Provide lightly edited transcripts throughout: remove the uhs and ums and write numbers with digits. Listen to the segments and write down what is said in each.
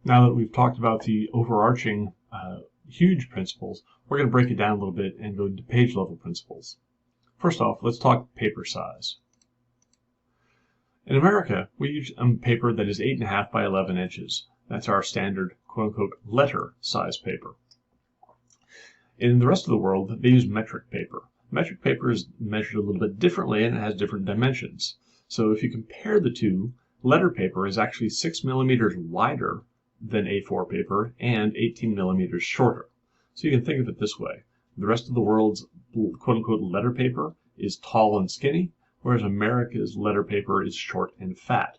Now that we've talked about the overarching huge principles, we're going to break it down a little bit and go into page level principles. First off, let's talk paper size. In America, we use paper that is 8.5 by 11 inches. That's our standard quote-unquote letter size paper. In the rest of the world, they use metric paper. Metric paper is measured a little bit differently and it has different dimensions. So if you compare the two, letter paper is actually 6 millimeters wider than A4 paper and 18 millimeters shorter. So you can think of it this way. The rest of the world's quote-unquote letter paper is tall and skinny, whereas America's letter paper is short and fat.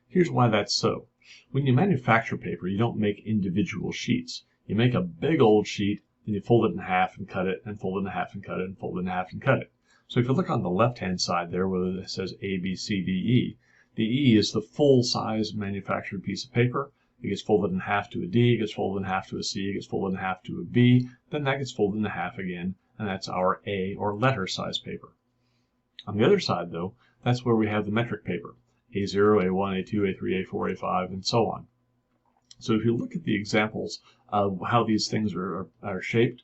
Here's why that's so. When you manufacture paper, you don't make individual sheets. You make a big old sheet, then you fold it in half and cut it, and fold it in half and cut it, and fold it in half and cut it. So if you look on the left-hand side there, where it says A, B, C, D, E, the E is the full-size manufactured piece of paper. It gets folded in half to a D, it gets folded in half to a C, it gets folded in half to a B, then that gets folded in half again, and that's our A, or letter size paper. On the other side, though, that's where we have the metric paper, A0, A1, A2, A3, A4, A5, and so on. So if you look at the examples of how these things are shaped,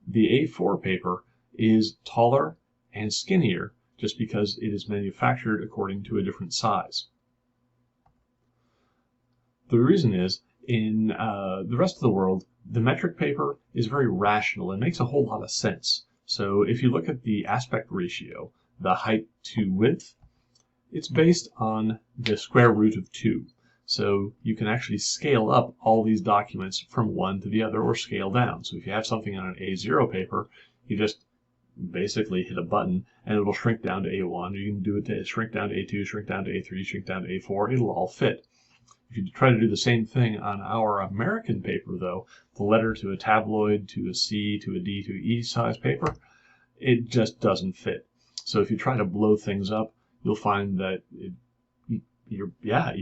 the A4 paper is taller and skinnier just because it is manufactured according to a different size. The reason is, in the rest of the world, the metric paper is very rational and makes a whole lot of sense. So if you look at the aspect ratio, the height to width, it's based on the square root of 2. So you can actually scale up all these documents from one to the other or scale down. So if you have something on an A0 paper, you just basically hit a button and it'll shrink down to A1. You can do it to shrink down to A2, shrink down to A3, shrink down to A4. It'll all fit. If you try to do the same thing on our American paper, though, the letter to a tabloid, to a C, to a D, to E size paper, it just doesn't fit. So if you try to blow things up, you'll find that you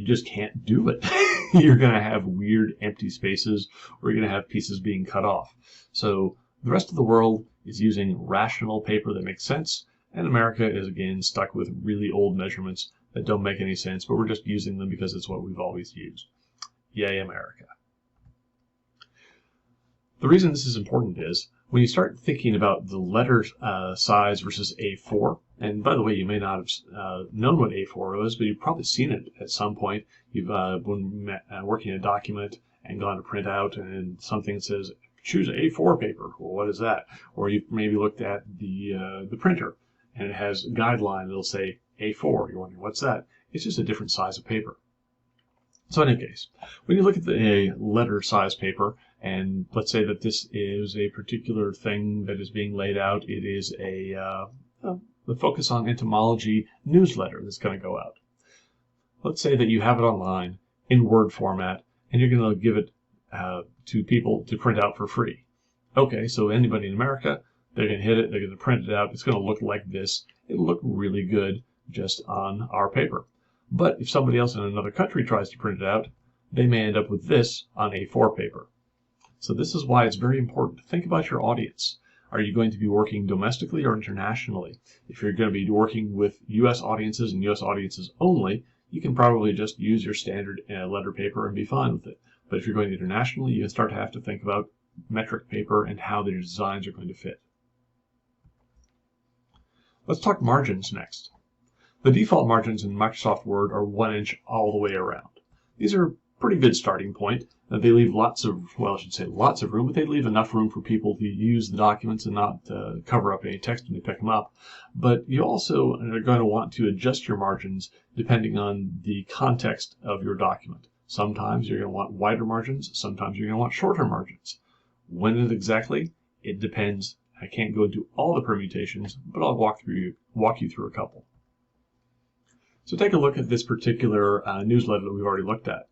just can't do it. You're going to have weird empty spaces, or you're going to have pieces being cut off. So the rest of the world is using rational paper that makes sense, and America is again stuck with really old measurements that don't make any sense, but we're just using them because it's what we've always used. Yay, America. The reason this is important is when you start thinking about the letter size versus A4, and by the way, you may not have known what A4 was, but you've probably seen it at some point. You've been working a document and gone to print out, and something says, choose A4 paper. Well, what is that? Or you've maybe looked at the printer, and it has a guideline. It'll say A4. You're wondering, what's that? It's just a different size of paper. So in any case, when you look at a letter size paper, and let's say that this is a particular thing that is being laid out, it is the Focus on Entomology newsletter that's going to go out. Let's say that you have it online in Word format, and you're going to give it to people to print out for free. Okay, so anybody in America, they're going to hit it, they're going to print it out, it's going to look like this. It'll look really good just on our paper. But if somebody else in another country tries to print it out, they may end up with this on A4 paper. So this is why it's very important to think about your audience. Are you going to be working domestically or internationally? If you're going to be working with U.S. audiences and U.S. audiences only, you can probably just use your standard letter paper and be fine with it. But if you're going internationally, you start to have to think about metric paper and how their designs are going to fit. Let's talk margins next. The default margins in Microsoft Word are 1 inch all the way around. These are a pretty good starting point. They leave lots of room, but they leave enough room for people to use the documents and not cover up any text when they pick them up. But you also are going to want to adjust your margins depending on the context of your document. Sometimes you're going to want wider margins, sometimes you're going to want shorter margins. When exactly? It depends. I can't go into all the permutations, but I'll walk you through a couple. So take a look at this particular newsletter that we've already looked at.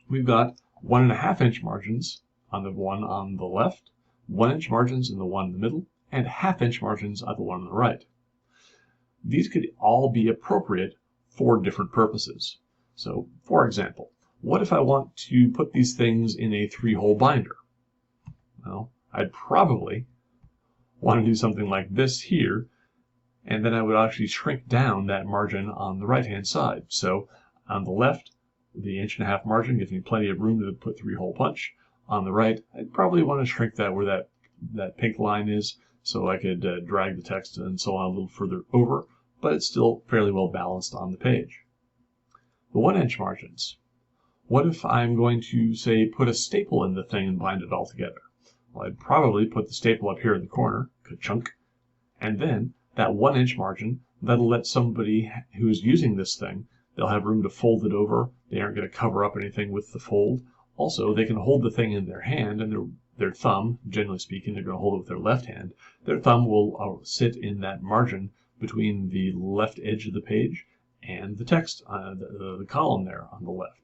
We've got 1.5 inch margins on the one on the left, 1 inch margins in the one in the middle, and 1/2 inch margins on the one on the right. These could all be appropriate for different purposes. So, for example, what if I want to put these things in a 3-hole binder? Well, I'd probably want to do something like this here, and then I would actually shrink down that margin on the right-hand side. So on the left, The 1.5" margin gives me plenty of room to put 3-hole punch. On the right, I'd probably want to shrink that where that pink line is, so I could drag the text and so on a little further over, but it's still fairly well balanced on the page. The 1" margins. What if I'm going to, say, put a staple in the thing and bind it all together? Well, I'd probably put the staple up here in the corner, ka-chunk, and then that 1" margin, that'll let somebody who's using this thing, they'll have room to fold it over. They aren't going to cover up anything with the fold. Also, they can hold the thing in their hand, and their thumb, generally speaking, they're going to hold it with their left hand. Their thumb will sit in that margin between the left edge of the page and the text, the column there on the left.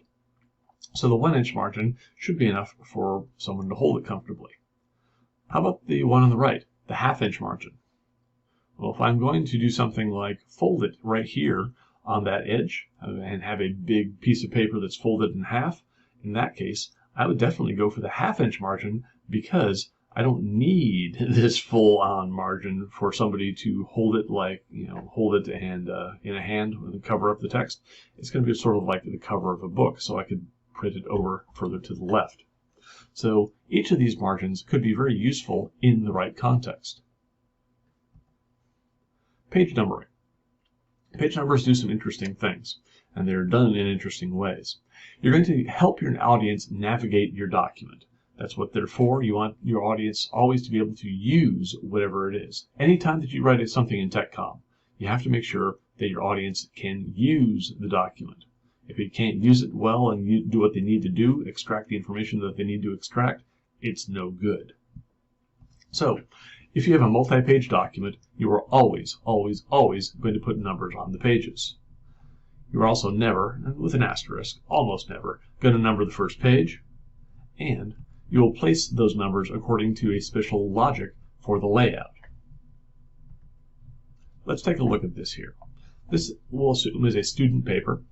So the 1" margin should be enough for someone to hold it comfortably. How about the one on the right, the 1/2" margin? Well, if I'm going to do something like fold it right here on that edge and have a big piece of paper that's folded in half, in that case, I would definitely go for the 1/2" margin, because I don't need this full-on margin for somebody to hold it like, hold it and in a hand and cover up the text. It's going to be sort of like the cover of a book, so I could print it over further to the left. So each of these margins could be very useful in the right context. Page numbering. Page numbers do some interesting things, and they're done in interesting ways. You're going to help your audience navigate your document. That's what they're for. You want your audience always to be able to use whatever it is. Anytime that you write something in TechCom, you have to make sure that your audience can use the document. If they can't use it well and do what they need to do, extract the information that they need to extract, it's no good. So, if you have a multi-page document, you are always, always, always going to put numbers on the pages. You're also never, with an asterisk, almost never, going to number the first page, and you will place those numbers according to a special logic for the layout. Let's take a look at this here. This we'll assume is a student paper,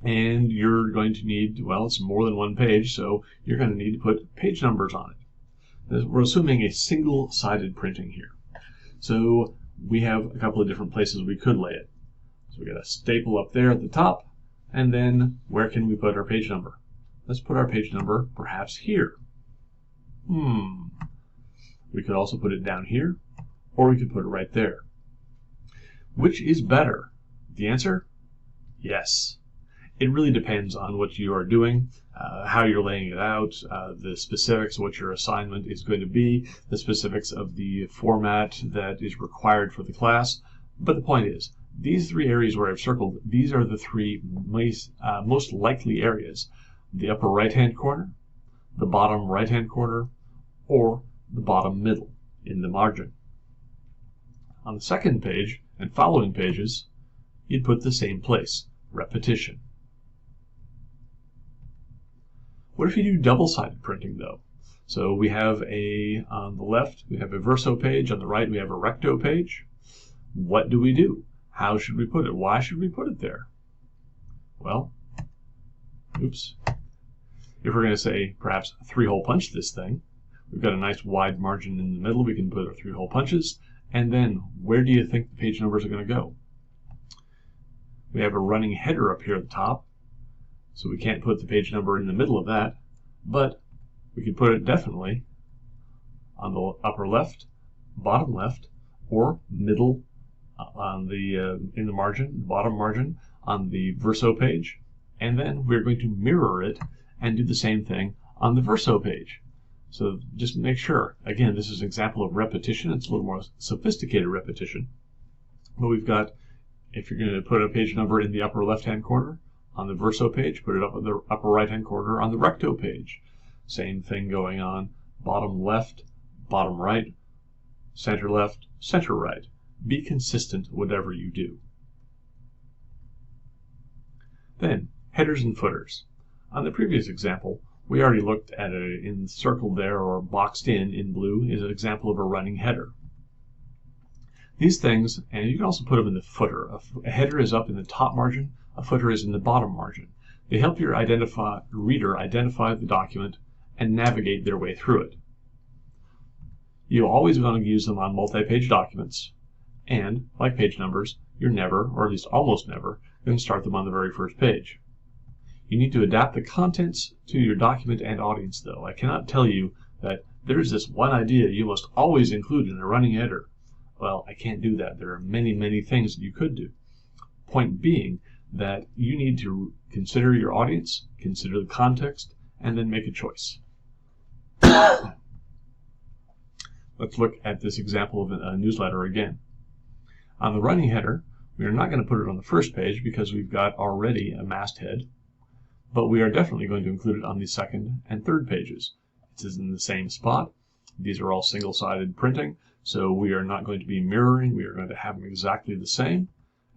and you're going to need, well, it's more than one page, so you're going to need to put page numbers on it. We're assuming a single-sided printing here. So we have a couple of different places we could lay it. So we got a staple up there at the top, and then where can we put our page number? Let's put our page number perhaps here. We could also put it down here, or we could put it right there. Which is better? The answer? Yes. It really depends on what you are doing, how you're laying it out, the specifics of what your assignment is going to be, the specifics of the format that is required for the class. But the point is, these three areas where I've circled, these are the three most likely areas. The upper right-hand corner, the bottom right-hand corner, or the bottom middle in the margin. On the second page and following pages, you'd put the same place, repetition. What if you do double-sided printing, though? So we have on the left, we have a verso page. On the right, we have a recto page. What do we do? How should we put it? Why should we put it there? Well, if we're going to say perhaps 3-hole punch this thing, we've got a nice wide margin in the middle. We can put our 3-hole punches. And then where do you think the page numbers are going to go? We have a running header up here at the top, so we can't put the page number in the middle of that, but we can put it definitely on the upper left, bottom left, or middle on in the margin, bottom margin on the verso page, and then we're going to mirror it and do the same thing on the verso page. So just make sure, again, this is an example of repetition. It's a little more sophisticated repetition. But we've got, if you're going to put a page number in the upper left-hand corner on the verso page, put it up in the upper right-hand corner on the recto page. Same thing going on, bottom left, bottom right, center left, center right. Be consistent whatever you do. Then, headers and footers. On the previous example, we already looked at it encircled there, or boxed in blue, is an example of a running header. These things, and you can also put them in the footer. A header is up in the top margin, a footer is in the bottom margin. They help your reader identify the document and navigate their way through it. You always want to use them on multi-page documents, and, like page numbers, you're never, or at least almost never, going to start them on the very first page. You need to adapt the contents to your document and audience, though. I cannot tell you that there's this one idea you must always include in a running header. Well, I can't do that. There are many, many things that you could do. Point being that you need to consider your audience, consider the context, and then make a choice. Let's look at this example of a newsletter again. On the running header, we are not going to put it on the first page because we've got already a masthead, but we are definitely going to include it on the second and third pages. It is in the same spot. These are all single-sided printing, so we are not going to be mirroring. We are going to have them exactly the same,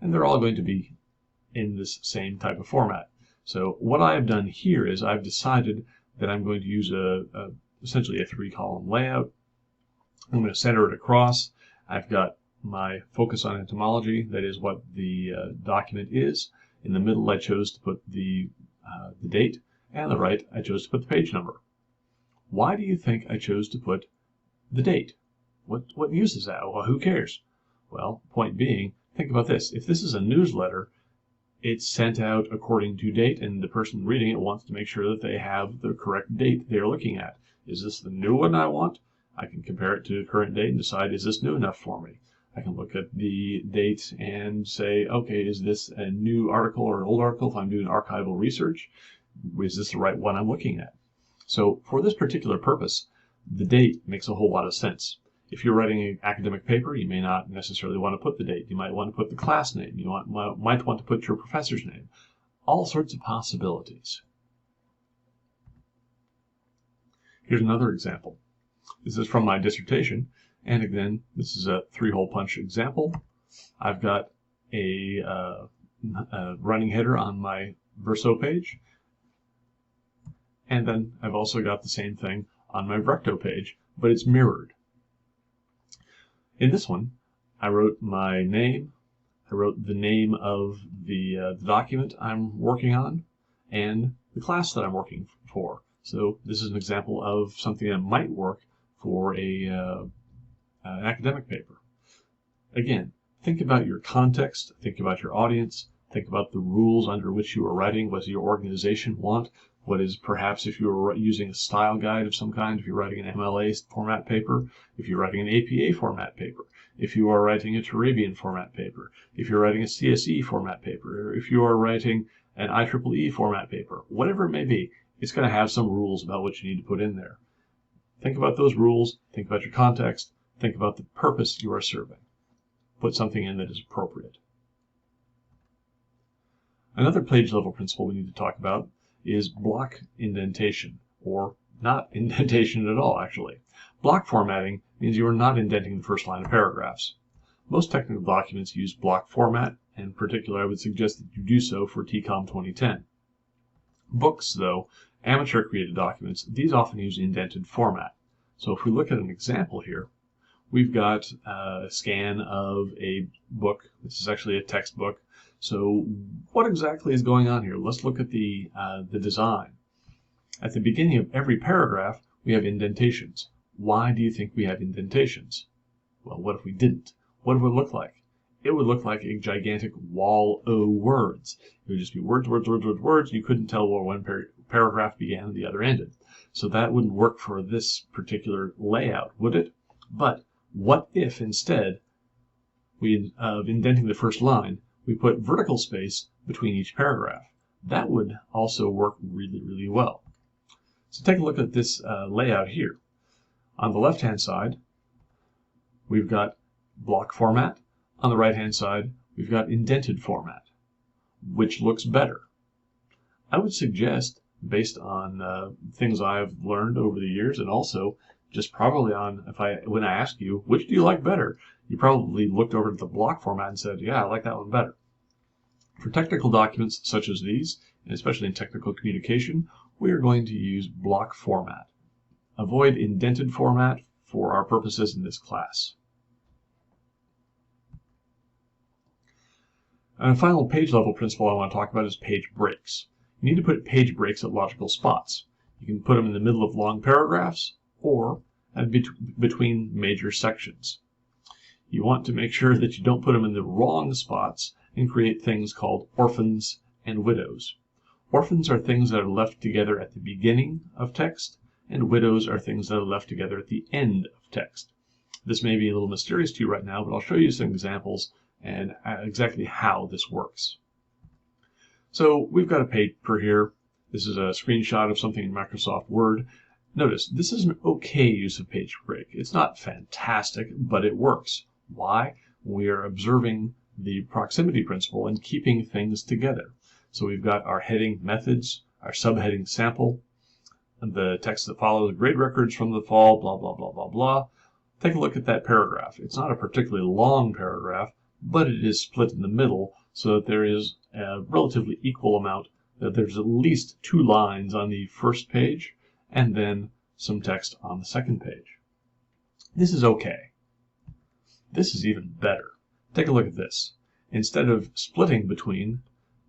and they're all going to be in this same type of format. So what I have done here is I've decided that I'm going to use essentially a 3-column layout. I'm going to center it across. I've got my focus on entomology, that is what the document is. In the middle, I chose to put the date, and on the right, I chose to put the page number. Why do you think I chose to put the date? What use is that? Well, who cares? Well, point being, think about this. If this is a newsletter, it's sent out according to date, and the person reading it wants to make sure that they have the correct date they're looking at. Is this the new one I want? I can compare it to the current date and decide, is this new enough for me? I can look at the date and say, okay, is this a new article or an old article? If I'm doing archival research, is this the right one I'm looking at? So for this particular purpose, the date makes a whole lot of sense. If you're writing an academic paper, you may not necessarily want to put the date. You might want to put the class name. You might want to put your professor's name. All sorts of possibilities. Here's another example. This is from my dissertation, and again, this is a 3-hole punch example. I've got a running header on my verso page, and then I've also got the same thing on my recto page, but it's mirrored. In this one, I wrote my name, I wrote the name of the document I'm working on, and the class that I'm working for. So this is an example of something that might work for an academic paper. Again, think about your context, think about your audience, think about the rules under which you are writing. What does your organization want? What is, perhaps, if you're using a style guide of some kind, if you're writing an MLA format paper, if you're writing an APA format paper, if you are writing a Turabian format paper, if you're writing a CSE format paper, or if you are writing an IEEE format paper, whatever it may be, it's going to have some rules about what you need to put in there. Think about those rules, think about your context, think about the purpose you are serving. Put something in that is appropriate. Another page level principle we need to talk about is block indentation, or not indentation at all, actually. Block formatting means you are not indenting the first line of paragraphs. Most technical documents use block format, and in particular I would suggest that you do so for TCOM 2010. Books, though, amateur created documents, these often use indented format. So if we look at an example here, we've got a scan of a book. This is actually a textbook. So what exactly is going on here? Let's look at the design. At the beginning of every paragraph, we have indentations. Why do you think we have indentations? Well, what if we didn't? What would it look like? It would look like a gigantic wall of words. It would just be words, words, words, words, words. You couldn't tell where one paragraph began and the other ended. So that wouldn't work for this particular layout, would it? But what if instead, of indenting the first line, we put vertical space between each paragraph? That would also work really, really well. So take a look at this layout here. On the left-hand side, we've got block format. On the right-hand side, we've got indented format. Which looks better? I would suggest, based on things I've learned over the years, and also just probably on, when I ask you, which do you like better? You probably looked over at the block format and said, yeah, I like that one better. For technical documents such as these, and especially in technical communication, we are going to use block format. Avoid indented format for our purposes in this class. And a final page level principle I want to talk about is page breaks. You need to put page breaks at logical spots. You can put them in the middle of long paragraphs or between major sections. You want to make sure that you don't put them in the wrong spots and create things called orphans and widows. Orphans are things that are left together at the beginning of text, and widows are things that are left together at the end of text. This may be a little mysterious to you right now, but I'll show you some examples and exactly how this works. So we've got a paper here. This is a screenshot of something in Microsoft Word. Notice, this is an okay use of page break. It's not fantastic, but it works. Why? We are observing the proximity principle and keeping things together. So we've got our heading methods, our subheading sample, and the text that follows grade records from the fall, blah, blah, blah, blah, blah. Take a look at that paragraph. It's not a particularly long paragraph, but it is split in the middle so that there is a relatively equal amount, that there's at least 2 lines on the first page and then some text on the second page. This is okay. This is even better. Take a look at this. Instead of splitting between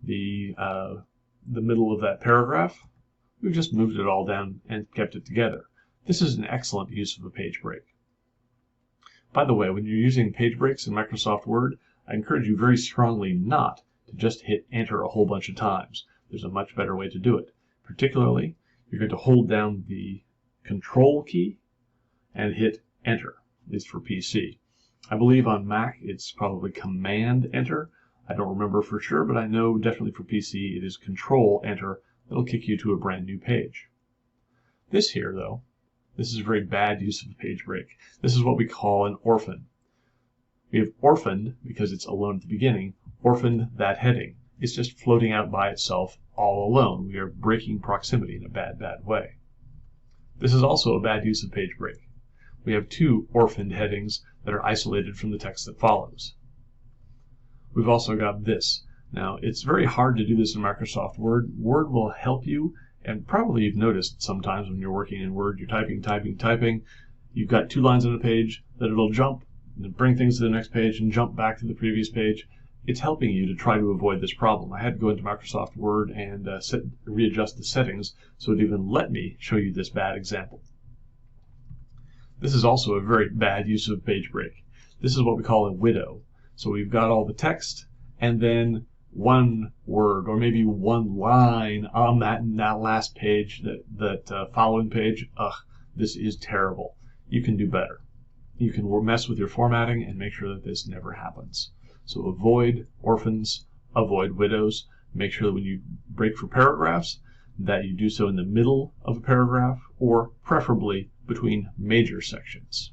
the middle of that paragraph, we've just moved it all down and kept it together. This is an excellent use of a page break. By the way, when you're using page breaks in Microsoft Word, I encourage you very strongly not to just hit enter a whole bunch of times. There's a much better way to do it. Particularly, you're going to hold down the Control key and hit enter, at least for PC. I believe on Mac it's probably Command enter. I don't remember for sure, but I know definitely for PC it is Control enter. That'll kick you to a brand new page. This here, though, this is a very bad use of a page break. This is what we call an orphan. We have orphaned, because it's alone at the beginning, orphaned that heading. It's just floating out by itself all alone. We are breaking proximity in a bad, bad way. This is also a bad use of page break. We have 2 orphaned headings that are isolated from the text that follows. We've also got this. Now, it's very hard to do this in Microsoft Word. Word will help you, and probably you've noticed sometimes when you're working in Word, you're typing. You've got 2 lines on a page that it'll jump and bring things to the next page and jump back to the previous page. It's helping you to try to avoid this problem. I had to go into Microsoft Word and readjust the settings so it even let me show you this bad example. This is also a very bad use of page break. This is what we call a widow. So we've got all the text and then 1 word or maybe 1 line on that last page, that following page. This is terrible. You can do better. You can mess with your formatting and make sure that this never happens. So avoid orphans, avoid widows. Make sure that when you break for paragraphs, that you do so in the middle of a paragraph or preferably between major sections.